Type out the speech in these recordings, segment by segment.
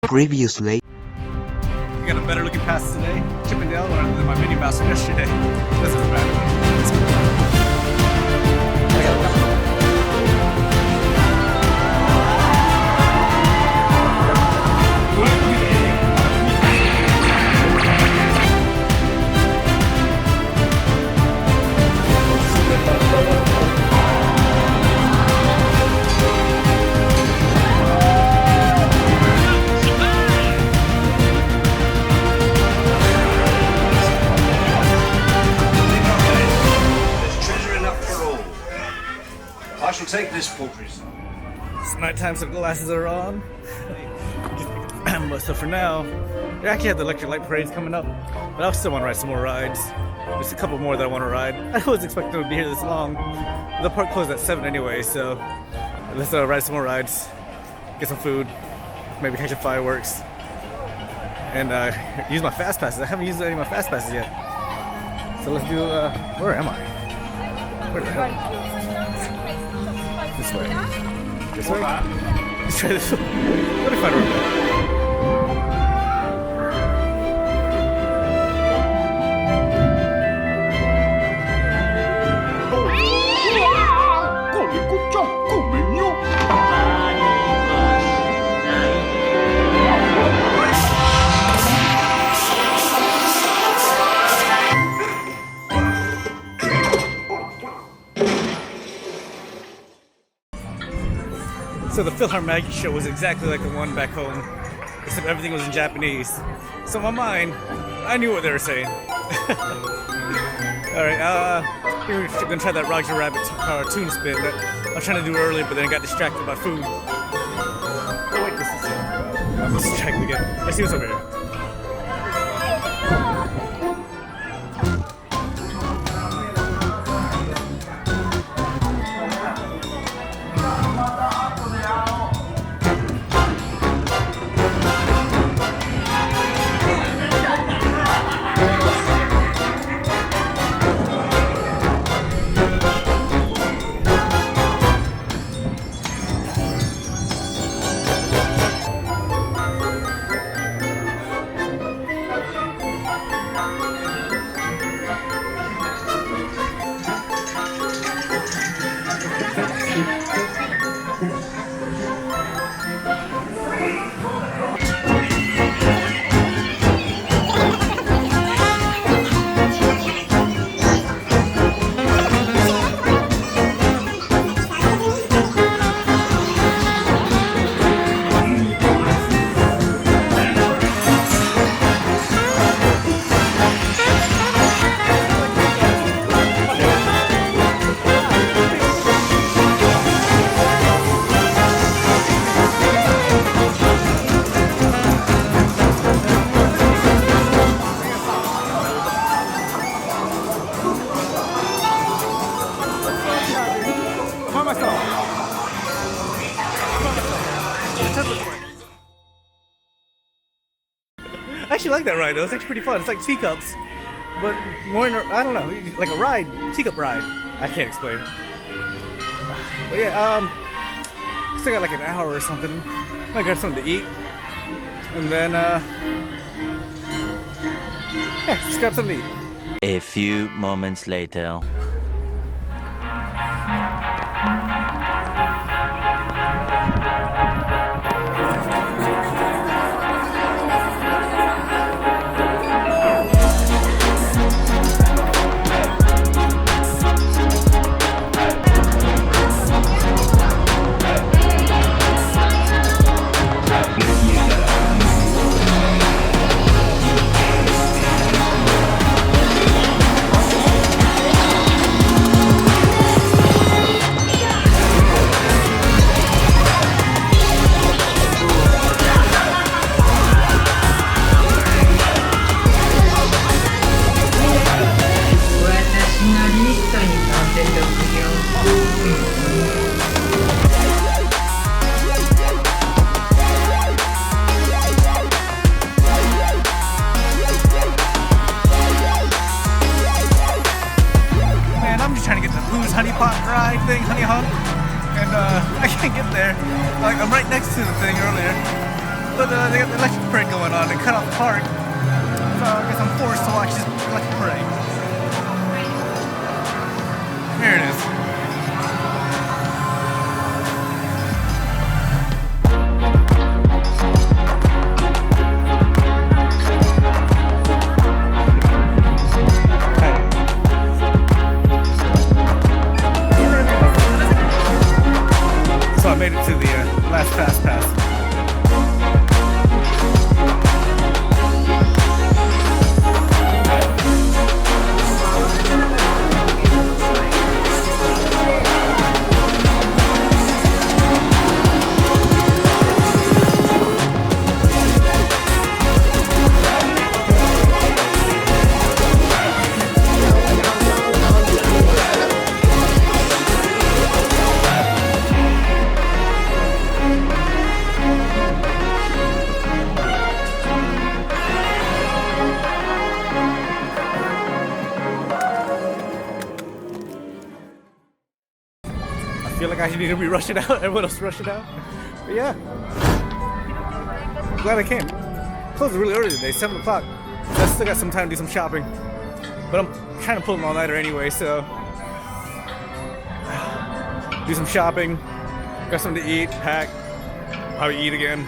Previously. We got a better looking pass today. Chippendale rather than my mini pass from yesterday. This is bad. I shall take this poultry. It's nighttime, so glasses are on. So for now, we actually have the electric light parades coming up, but I still want to ride some more rides. There's a couple more that I want to ride. I wasn't expecting them to be here this long. The park closed at 7 anyway, so let's ride some more rides, get some food, maybe catch some fireworks, and use my fast passes. I haven't used any of my fast passes yet. So let's do, where am I? Where the hell? This way. This way? Let's try this way. Let me find a room. So the PhilharMagic show was exactly like the one back home, except everything was in Japanese. So in my mind, I knew what they were saying. Alright, we're gonna try that Roger Rabbit Toon spin that I was trying to do earlier, but then I got distracted by food. Oh wait, this is I'm distracted again. Let's see what's over here. I actually like that ride though. It's actually pretty fun. It's like teacups, but more in I don't know, like a ride, teacup ride. I can't explain it. But yeah, still got like an hour or something. I got something to eat, and then yeah, just got something to eat. A few moments later. But they got the electric parade going on and cut off the park. So I guess I'm forced to watch this electric parade. Here it is. So I made it to the last fast pass. I feel like I need to be rushing out. Everyone else rushing out. But yeah. Glad I came. Closed really early today, 7 o'clock. So I still got some time to do some shopping. But I'm trying to pull an all-nighter anyway, so do some shopping, got something to eat, pack, probably eat again.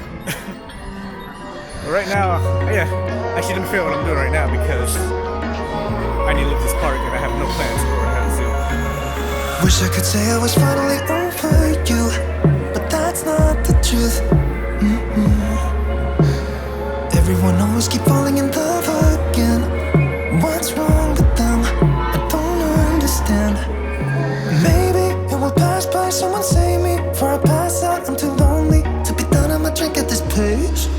But right now, yeah, I actually didn't feel what I'm doing right now because I need to leave this park and I have no plans for it. Wish I could say I was finally over you, but that's not the truth. Everyone always keep falling in love again. What's wrong with them? I don't understand. Maybe it will pass by. Someone save me before I pass out. I'm too lonely to be done. I'ma drink at this pace.